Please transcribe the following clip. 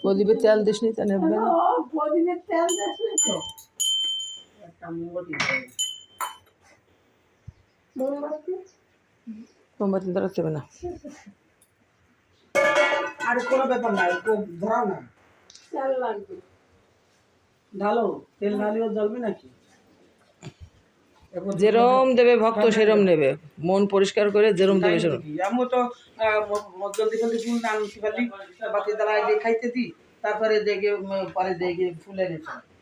প্রদীপের তেল দিস নি তা নেবে না। প্রদীপের তেল দিস নি তো মোমবাতি ধরা দেবে না। আর কোনো ব্যাপার নাই, ধরাও না, তেল লাগবে ঢালো, তেল ঢালিও জ্বলবে নাকি? যেরম দেবে ভক্ত সেরম নেবে, মন পরিষ্কার করে যেরম দেবে সেরম। আমি তো জলদি জলদি ফুল না আনতে পারলি, বাতি দ্বারা খাইতে দিই, তারপরে দেখে পরে দেখে ফুলে নিতে